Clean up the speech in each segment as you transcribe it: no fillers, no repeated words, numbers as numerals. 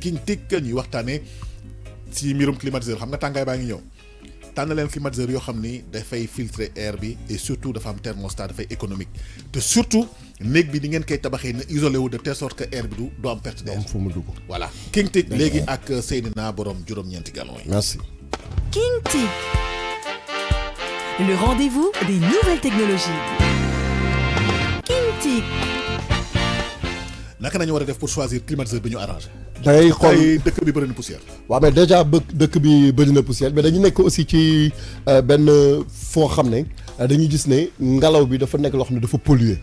King Tic ñuy waxtaanee ci mbirum climatiseur xam nga tàngaay baa ngi ñëw tànn leen climatiseur yoo xam ni dafay filtrer air bi et surtout dafa am thermostat dafay économique te surtout néeg bi ni ngeen koy tabaxee na isolé wu de telle sorte que air bi du am perte d'air. fu mu dugg. voilà King Tic léegi ak Seydina borom juróom-ñeenti gallons yi. merci. King Tic, le rendez-vous des nouvelles technologies. King Tic. naka nañu war a def pour choisir climatiseur bi ñu arrangé. da ngay xool ay dëkk bi bëri na poussière. waaw mais déjà dëkk bi bëri na poussière mais dañu nekk aussi ci benn foo xam ne dañuy gis ne ngelaw bi dafa nekk loo xam ne dafa polluer.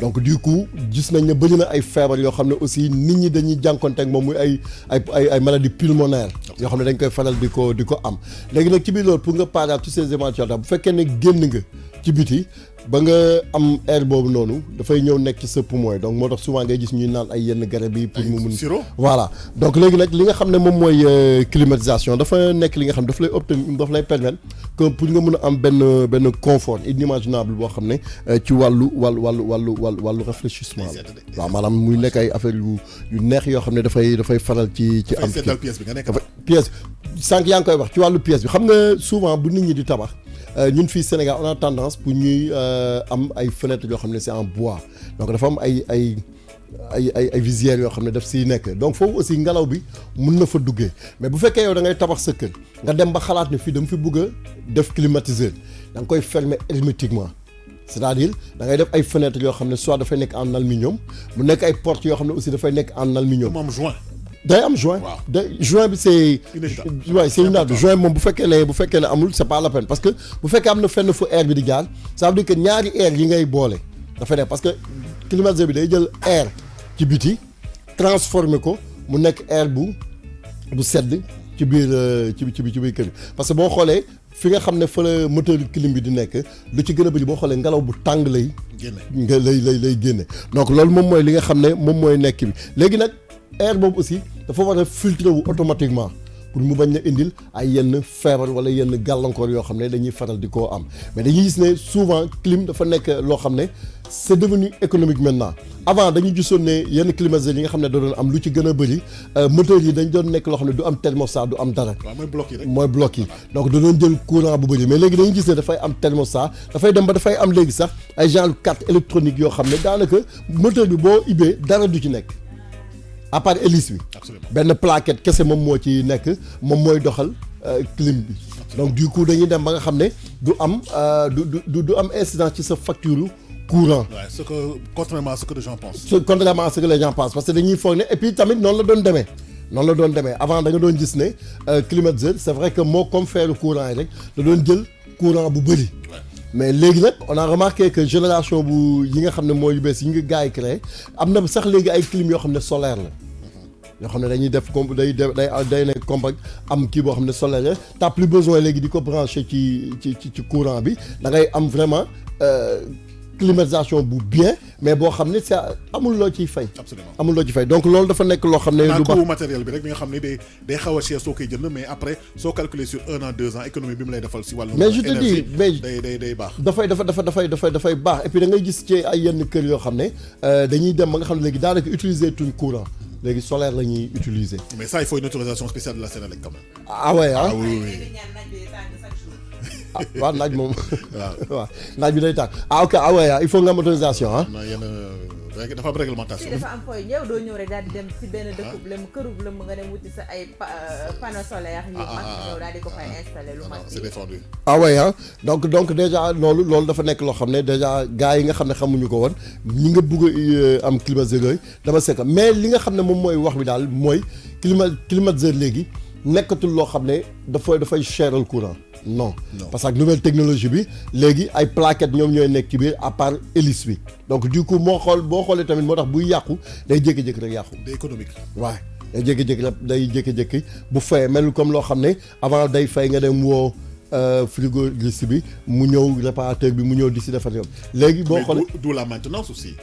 donc du coup gis nañ ne bëri na ay feebar yoo xam ne aussi nit ñi dañuy jànkonte ak moom muy ay maladies pulmonaires yoo xam ne dañ koy faral di ko am léegi nag ci biir loolu pour nga parer à tous ces éventualités bu fekkee ne génn nga ci biti ba nga am air boobu noonu dafay ñëw nekk ci sa poumon yi donc moo tax souvent ngay gis ñuy naan ay yenn garab yi pour mu mun voilà donc léegi nag li nga xam ne moom mooy climatisation dafa nekk li nga xam daf lay permettre que pour nga mun a am benn confort inimaginable boo xam ne ci wàllu réfléchissement la waaw maanaam muy nekk ay affaire yu neex yoo xam ne dafay faral ci am pièce bi nga nekk pièce sànq yaa ngi koy wax ci wàllu pièce bi xam nga souvent bu nit ñi di tabax ñun fii Sénégal on a tendance pour ñuy am ay fenêtres yoo xam ne c'est en bois donc dafa am ay visières yoo xam ne daf siy nekk donc foofu aussi ngelaw bi mun na fa duggee mais bu fekkee yow da ngay tabax sa kër nga dem ba xalaat ne fii dama fi bëgg a def climatiseur da nga koy fermer hermétiquement c'est-à-dire da ngay def ay fenêtres yoo xam ne soit dafay nekk en aluminium mu nekk ay portes yoo xam ne aussi dafay nekk en aluminium. moom joint. day am joint. joint bi c'est inévitable joint moom bu fekkee ne amul c'est pas la peine parce que bu fekkee am na fenn fu air bi di jaar ça veut dire que ñaari air yi ngay boole dafa nekk parce que climatiseur bi day jël air ci biti transformer ko mu nekk air bu sedd ci biir kër bi parce que boo xoolee fi nga xam ne fa la moteur clim bi di nekk lu ci gën a bëri boo xoolee ngelaw bu tàng lay génne donc loolu moom mooy li nga xam ne moom mooy nekk bi léegi nag air boobu aussi dafa war a filtrer wu automatiquement pour mu bañ a indil ay yenn feebar wala yenn gàllankoor yoo xam ne dañuy faral di koo am mais dañuy gis ne souvent clim dafa nekk loo xam ne c'est devenu économique maintenant avant dañuy gisoon ne yenn climatiseurs yi nga xam ne da doon am lu ci gën a bëri moteurs yi dañ doon nekk loo xam ne du am thermostat du am dara. waaw mooy bloc yi rek mooy bloc yi donc da doon jël courant bu bëri mais léegi dañuy gis ne dafay am thermostat dafay dem ba dafay am léegi sax ay genre carte électronique yoo xam ne daanaka moteur bi boo ubbee dara du ci nekk. à part hélice bi benn plaquette kese moom moo ci nekk moom mooy doxal clim bi donc du coup dañuy dem ba nga xam ne du am du am incidence ci sa facture courant. Ouais, contrairement à ce que les gens pensent. Contrairement à ce que les gens pensent parce que dañuy foog ne et puis tamit noonu la doon demee avant da nga doon gis ne climatiseur c'est vrai que moo comme faire courant yi rek da doon jël courant bu bëri. mais léegi nag on a remarqué que génération yi nga xam ne mooy yu bees yi nga gars yi créé am na sax léegi ay clim yoo xam ne solaire la yoo xam ne dañuy def day nekk compact am kii boo xam ne solaire la t'as plus besoin léegi di ko brancher ci courant bi da ngay am vraiment climatisation bu bien mais boo xam ne c'est amul loo ciy fay. absolument amul loo ciy fay donc loolu dafa nekk loo xam ne. lu baax matériel bi rek bi nga xam ne day xaw a cher soo koy jënd mais après soo calculer sur 1 an 2 ans économie bi mu lay defal si wàllu. mais je te dis mais day baax. dafay baax et puis da ngay gis ci ay yenn kër yoo xam ne dañuy dem ba nga xam ne léegi daanaka utiliser tuñ courant léegi solaire la ñuy utiliser. mais ça il faut une autorisation spéciale de la Sénélec quand même. ah ouais ah oui. waaw naaj moom waaw naaj bi day tàkk ok il faut nga am autorisation ah. non yenn dafa am réglementation. dafa am fooy ñëw doo ñëw rek daal di dem ci benn dëkkub lëm kërub lëm nga dem wuti sa ay panneau solaire yu mag ñëw daal di ko fay installer lu mag c'est défendu. donc déjà loolu dafa nekk loo xam ne déjà gars yi nga xam ne xamuñu ko woon ñi nga bugg a am climatiseur yooyu dama sekk mais li nga xam ne moom mooy wax bi daal mooy climatiseur léegi nekkatul loo xam ne dafay cheral courant. non parce que nouvelle technologie bi léegi ay plaquettes ñoom ñooy nekk ci biir à part hélice bi donc du coup boo xoolee tamit moo tax buy yàqu day jékki-jékki rek yàqu. day économique. waaw day jékki-jékki bu fay mel comme loo xam ne avant day fay nga dem woo frigoriste bi mu ñëw réparateur bi mu ñëw di si defar yow. léegi boo xoolee d'où la maintenance aussi.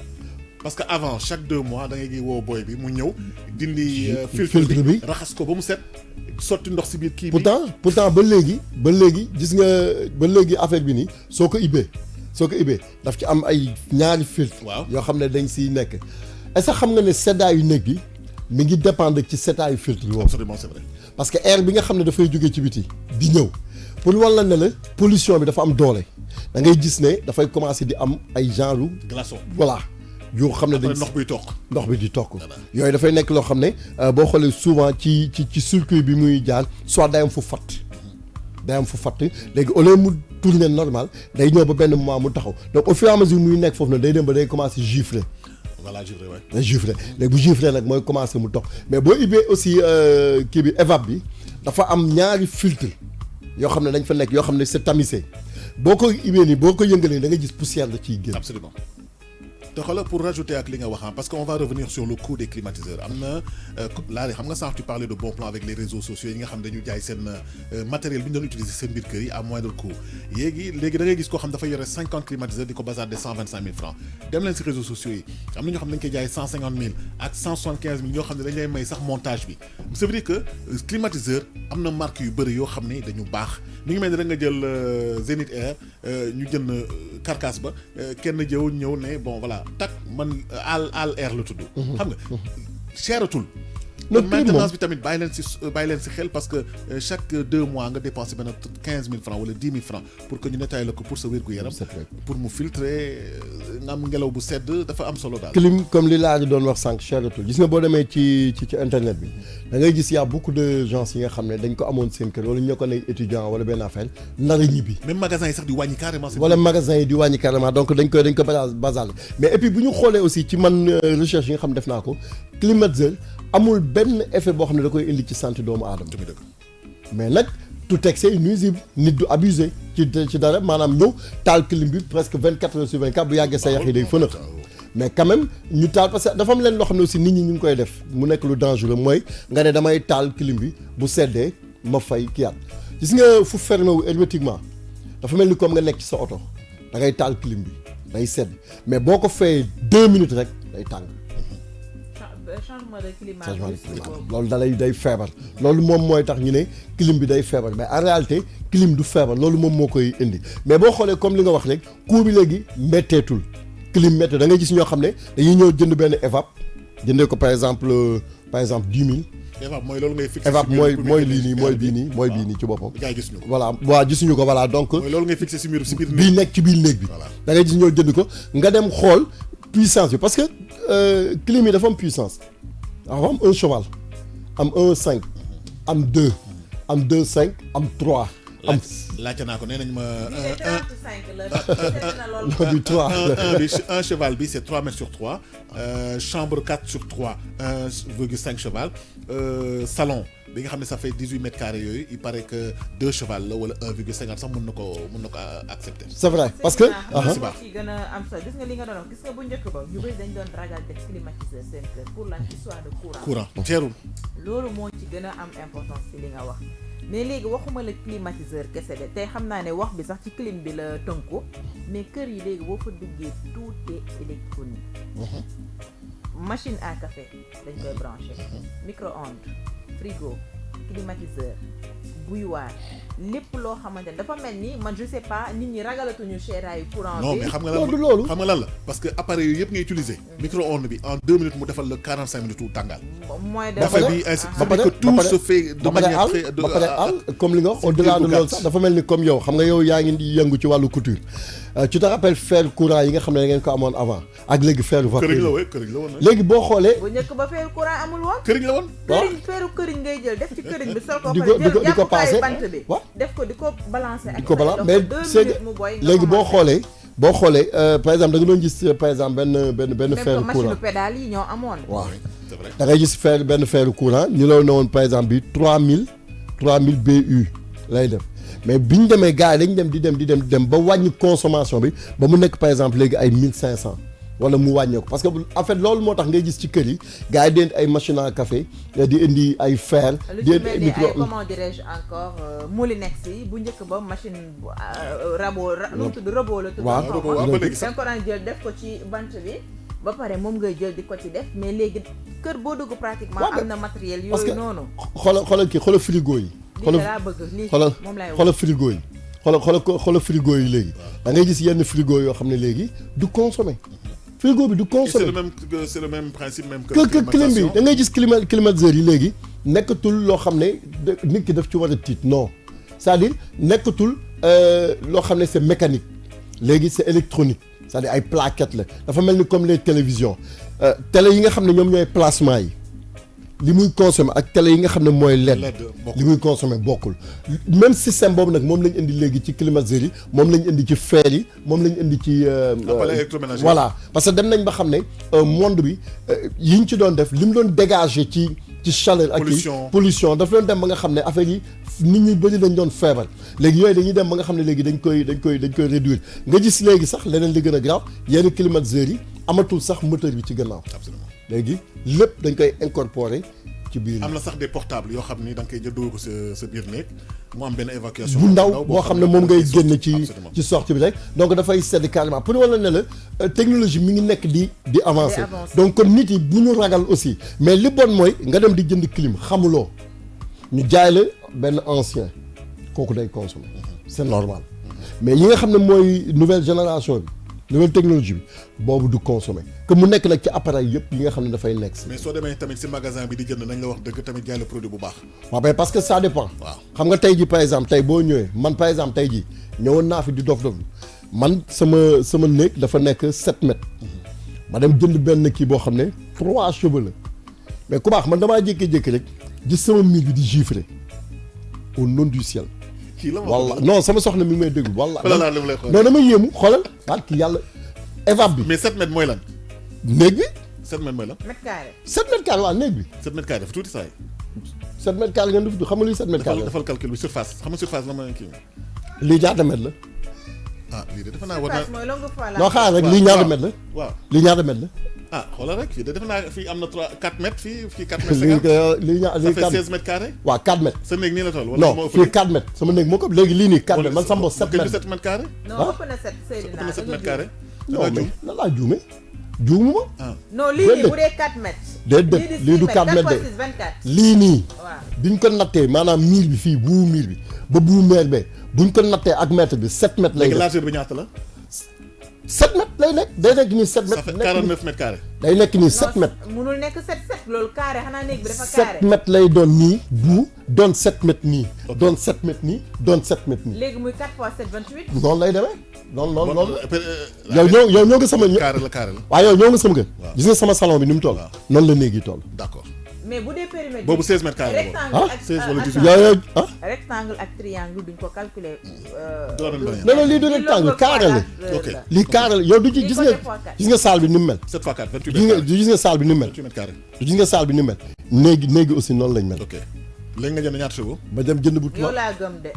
parce que avant chaque 2 mois da ngay woo boy bi mu ñëw dindi filtre bi raxas ko ba mu set sotti ndox si biir kii bi. pourtant ba léegi gis nga ba léegi affaire bi nii soo ko ibbee daf ci am ay ñaari filtre. waaw yoo xam ne dañ siy nekk est-ce que xam nga ne seddaayu néeg bi mi ngi dépendre ci setaayu filtre boobu. absolument c'est vrai. parce que air bi nga xam ne dafay jógee ci biti di ñëw pour walla ne la pollution bi dafa am doole da ngay gis ne dafay commencer di am ay genre glaçon. voilà yoo xam ne dañ ndox biy toq. ndox bi di toq yooyu dafay nekk loo xam ne boo xoolee souvent ci circuit bi muy jaar soit day am fu fatt léegi au lieu mu tourner normal day ñëw ba benn moment mu taxaw donc au fur et à mesure muy nekk foofu nag day dem ba day commencer gifler. voilà gifler waay. day gifler léegi bu gifler nag mooy commencer mu toq mais boo ubbee aussi kii bi évap bi dafa am ñaari filtre yoo xam ne dañ fa nekk yoo xam ne c'est tamisé boo ko ubbee nii boo ko yëngalee da nga gis poussière da ciy génn. absolument. te xoolal pour rajouter ak li nga wax parce que on va revenir sur le coût des climatiseurs am na laa xam nga sànq tu parlais de bon plan avec les réseaux sociaux yi nga xam dañu jaay seen matériel bi ñu doon utiliser seen biir kër yi à moindre coût léegi da ngay gis koo xam dafa yore 50 climatiseurs di ko bazarder 125 000 francs dem leen si réseaux sociaux yi am na ñoo xam dañ koy jaay 150 000 ak 175 000 ñoo xam ne dañ lay may sax montage bi ça veut dire que climatiseur am na marque yu bëri yoo xam ne dañu baax mi ngi mel ni rek nga jël Zenith Air ñu jënd carcasse ba kenn ñëw ne bon voilà tak man al air la tudd. xam nga cheratul. maintenance bi tamit bàyyi leen si xel parce que chaque 2 mois nga dépenser benn 15 000 francs wala 10 000 francs pour que ñu nettoyer la ko pour sa wér-gu-yaram. pour mu filtrer nga am ngelaw bu sedd dafa am solo daal. clim comme li laa doon wax sànq cheratul gis nga boo demee ci internet bi da ngay gis y a beaucoup de gens yi nga xam ne dañ ko amoon seen kër wala ñoo ko ne étudiant wala benn affaire nar a ñibbi. même magasin yi sax di wàññi carrément. wala magasin yi di wàññi carrément donc dañ ko basal mais et puis bu ñu xoolee aussi ci man recherche yi nga xam def naa ko climatiseur amul benn effet boo xam ne da koy indi ci santé doomu aadama. mais nag tout excès est nuisible nit du abusé ci dara maanaam ñëw taal clim bi presque 24 heures sur 24 bu yàggee sa yax yi day fënax mais quand même ñu taal parce que dafa am leen loo xam ne aussi nit ñi ñu ngi koy def mu nekk lu dangereux mooy nga ne damay taal clim bi bu seddee ma fay kiyaat gis nga fu fermé wu hermétiquement dafa mel ni comme nga nekk ci sa oto da ngay taal clim bi day sedd mais boo ko fayee 2 minutes rek day tàng. changement de climat loolu day feebar loolu moom mooy tax ñu ne clim bi day feebar mais en réalité clim du feebar loolu moom moo koy indi mais boo xoolee comme li nga wax rek coût bi léegi métteetul clim méttee da ngay gis ñoo xam ne dañuy ñëw jënd benn évap jëndee ko par exemple 10 000. évap mooy loolu ngay fixé. évap mooy lii nii mooy bii nii ci boppam. gars yi gisuñu ko. voilà waaw gisuñu ko voilà donc. mooy loolu ngay fixé si biir bii nekk ci biir néeg bi. da ngay gis ñoo jënd ko nga dem xool puissance bi parce que clim yi dafa am puissance. dafa am 1 cheval am 1,5 am 2 am 2,5 am 3. am laajte naa ko nee nañ ma. 35 la. du 3 un cheval bi c'est 3 mètres sur 3 chambre 4 sur 3 1,5 cheval salon bi nga xam ne ça fait 18 mètres carrés yooyu il paraît que 2 cheval la wala 1,50 sax mën na ko accepter. c'est vrai parce que. ci gën a am sa gis nga li nga doon wax gis nga bu njëkk ba ñu bëri dañ doon ragal def climatiseur seen kër pour lan histoire de courant teerul. loolu moo ci gën a am importance ci li nga wax mais léegi waxuma la climatiseur kese de tey xam naa ne wax bi sax ci clim bi la tënku mais kër yi léegi boo fa duggee tout est électronique. machine à café dañ koy branché micro-ondes frigo climatiseur bouilloire lépp loo xamante ne dafa mel ni man je sais pas nit ñi ragalatuñu seeraayu courant bi. non mais xam nga lan la parce que appareil yooyu yëpp ngay utiliser micro-ondes bi en 2 minutes mu defal la 45 minutes tout tàngal. mooy de café bi ainsi que tout se fait de manière très ba pare comme li nga wax au-delà de loolu sax dafa mel ni comme yow xam nga yow yaa ngi yëngu ci wàllu couture tu te rappelles fer courant yi nga xam ne da ngeen ko amoon avant ak léegi fer vapeur këriñ la woon léegi boo xoolee. bu njëkk ba fer courant amul woon. këriñ la woon. feru këriñ ngay jël def ci këriñ bi sol ko. di ko passé bant bi. def ko di ko balancer ak. di ko balancer mais c'est léegi boo xoolee par exemple da nga doon gis par exemple benn fer courant. machine pédale yi ñoo amoon. waaw c'est vrai da ngay gis benn fer courant ñu la woon par exemple bi 3000 BU lay def. mais bi ñu demee gars yi dañu dem di dem ba wàññi consommation bi ba mu nekk par exemple léegi ay 1500 wala mu wàññeeku parce que en fait loolu moo tax ngay gis ci kër yi gars yi di indi ay machine à café di indi ay fer. di indi ay micro comment dirais-je encore Moulinex yi bu njëkk ba machine rabot nu mu tudd robot la. waaw da nga ko daan jël def ko ci bant bi. ba pare moom ngay jël di ko ci def mais léegi kër boo dugg pratiquement am na matériel yooyu noonu. xoolal frigo yi. xoolal frigo yi xoolal frigo yi léegi da ngay gis yenn frigo yoo xam ne léegi du consommer frigo bi du consommer. c'est le même principe même que clim bi da ngay gis climatiseur yi léegi nekkatul loo xam ne nit ki daf ci war a tiit non c'est-à-dire nekkatul loo xam ne c'est mécanique léegi c'est électronique c'est-à-dire ay plaquettes la dafa mel ni comme les télévisions télé yi nga xam ne ñoom ñooy plasma yi li muy consommer ak télé yi nga xam ne mooy LED li muy consommer bokkul même système boobu nag moom lañ indi léegi ci climatiseurs yi moom lañ indi ci fer yi moom lañ indi ci voilà parce que dem nañ ba xam ne monde bi yi ñu ci doon def li mu doon dégager ci chaleur ak pollution dafa doon dem ba nga xam ne affaire yi nit ñi bëri dañ doon feebar léegi yooyu dañuy dem ba nga xam ne léegi dañ koy réduire nga gis léegi sax leneen li gën a grave yenn climatiseurs yi amatul sax moteur bi ci gannaaw léegi lépp dañ koy incorporer ci biir am na sax des portables yoo xam ni da nga koy jël dugal ko sa biir néeg mu am benn évacuation bu ndaw boo xam ne moom ngay génn ci sortie bi rek donc dafay sedd carrément pour wala ne la technologie mi ngi nekk di avancer donc kon nit yi bu ñu ragal aussi mais li bon mooy nga dem di jënd clim xamuloo ñu jaay la benn ancien kooku day consommer c'est normal mais yi nga xam ne mooy nouvelle génération bi nouvelle technologie bi boobu du consommer que mu nekk nag ci appareil yëpp yi nga xam ne dafay nekk si. mais soo demee tamit si magasin bi di jënd nañ la wax dëgg tamit jaay la produit bu baax. waaw mais parce que ça dépend. waaw xam nga tey ji par exemple tey boo ñëwee man par exemple tey ji ñëwoon naa fi di dof man sama néeg dafa nekk 7 mètres. ma dem jënd benn kii boo xam ne 3 chevaux la mais ku baax man damaa jékki-jékki rek gis sama mur bi di gifler au nom du ciel. walla non sama soxna mi ngi may déglu walla non dama yéemu xoolal barki yàlla évap bi mais 7 mètres mooy lan néeg bi 7 mètres mooy lan 7 mètres carré waaw néeg bi 7 mètres carré dafa tuuti saa yi 7 mètres carré ngeen def du xam nga luy 7 mètres carré defal calcul bi surface xam nga surface la ma kii lii ñaata mètre la lii de defe naa war naa non xaar rek lii ñaata mètre la waaw lii ñaata mètre la xoolal rek fii de defe naa fii am na 4 mètres fii 4 mètres lii ça fait 16 mètres carrés waaw 4 mètres sa néeg nii la toll non fii 4 mètres sama néeg moo ko léegi lii nii 4 mètres man sama 7 mètres 7 mètres carrés non ëpp na 7 Seydina 7 mètres carrés non mais nan laa juume juumu ma non lii nii bu dee 4 mètres déedéet lii du 4 mètres de lii nii biñ ko nattee maanaam miir bi fii buu miir bi ba buu meer be buñ ko nattee ak mètre bi 7 mètres lay def largeur bi ñaata la 7 mètres lay nekk day nekk nii 7 mètres. ça fait 49 mètres carrés. day nekk nii 7 mètres. munul nekk 7 loolu carré xanaa néeg bi dafa carré. 7 mètres lay doon nii bu doon 7 mètres nii. doon 7 mètres nii doon 7 mètres nii. léegi muy 4 fois 7 28. noonu lay demee. noonu. yow ñoo nga sama. carré la. waaw yow ñoo nga sama kër. gis nga sama salon bi ni mu toll. noonu la néeg yi toll. d'accord. mais bu dee périmètre boobu 16 mètres carrés rectangle ak 16 wala 18 rectangle ak triangle duñ ko calculer. non lii du rectangle carré la. ok lii carré la yow du ci gis nga salle bi ni mu mel. 7 fois 4 28 gis nga salle bi ni mu mel. 28 mètres carrés. gis nga salle bi ni mu mel. néegi aussi noonu lañ mel. ok léegi nga jënd ñaata chevaux. ba dem jënd bu yow laa gëm de.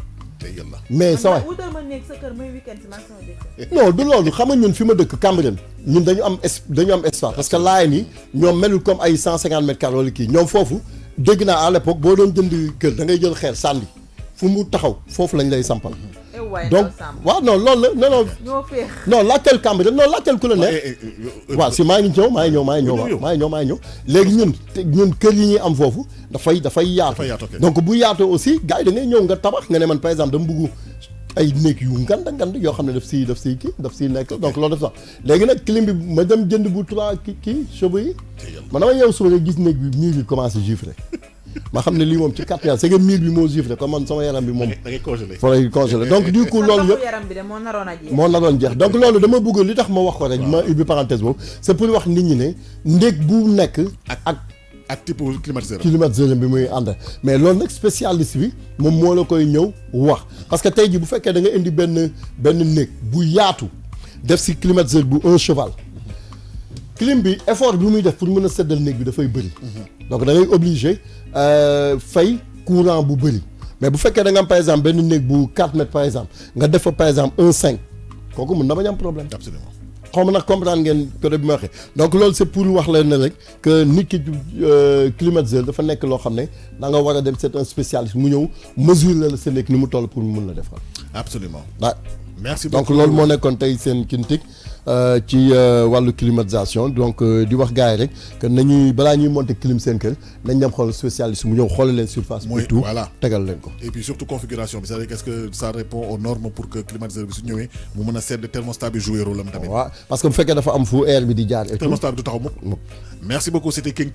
mais sa waay wutal ma néeg sa kër may weekend si non du loolu xam nga ñun fi ma dëkk Cambérène ñun dañu am espace parce que laay nii ñoom melul comme ay 150 mètres carrés wala kii ñoom foofu dégg naa à l'époque boo doon jënd kër da ngay jël xeer sànni fu mu taxaw foofu lañ lay sampal. donc waaw non loolu la non laajteel Cambérène non laajteel ku la neex. waaw si maa ngi ñëw léegi ñun kër yi ñuy am foofu dafay yaatu. donc bu yaatoo aussi gars yi da ngay ñëw nga tabax nga ne man par exemple dama bëgg ay néeg yu ngand yoo xam ne daf siy nekk donc loolu daf sax léegi nag clim bi ma dem jënd bu 3 kii chevaux yi man dama ñëw suba rek gis néeg bi miir bi commencé gifler ma xam ne lii moom ci kàtt yàlla c'est que miir bi moo gifler comme man sama yaram bi moom da ngay congelé fa lay congelé donc du coup loolu yëpp yaram bi de moo naroon jeex donc loolu dama bëgg li tax ma wax ko rek ma ubbi parenthèse boobu c'est pour wax nit ñi ne ndéeg bu nekk ak type climatiseur bi muy ànd mais loolu nag spécialiste bi moom moo la koy ñëw wax parce que tey jii bu fekkee da nga indi benn néeg bu yaatu def si climatiseur bu 1 cheval clim bi effort bi muy def pour mën a seddal néeg bi dafay bëri donc da ngay obligé fay courant bu bëri mais bu fekkee da nga am par exemple benn néeg bu 4 mètres par exemple nga def fa par exemple 1,5 kooku mën na bañ am problème. absolument. xaw ma nag comprendre ngeen côté bi ma waxee donc loolu c'est pour wax leen ne rek que nit ki climatiseur dafa nekk loo xam ne da nga war a dem c'est un spécialiste mu ñëw mesurer la sa nekk ni mu toll pour mu mën la defal. absolument. waaw merci beaucoup donc loolu moo nekkoon tey seen Kintic ci wàllu climatisation donc di wax gars yi rek que nañuy balaa ñuy monter clim seen kër nañ dem xool spécialiste mu ñëw xoolal leen surface. mooy tout voilà tegal leen ko. et puis surtout configuration bi c'est-à-dire qu'est-ce que ça répond aux normes pour que climatiseur bi su ñëwee mu mën a sedd thermostat bi jouer rôle am tamit. waaw parce que bu fekkee dafa am fu air bi di jaar et tout thermostat bi du taxaw mukk. Merci beaucoup, c'était King Tig.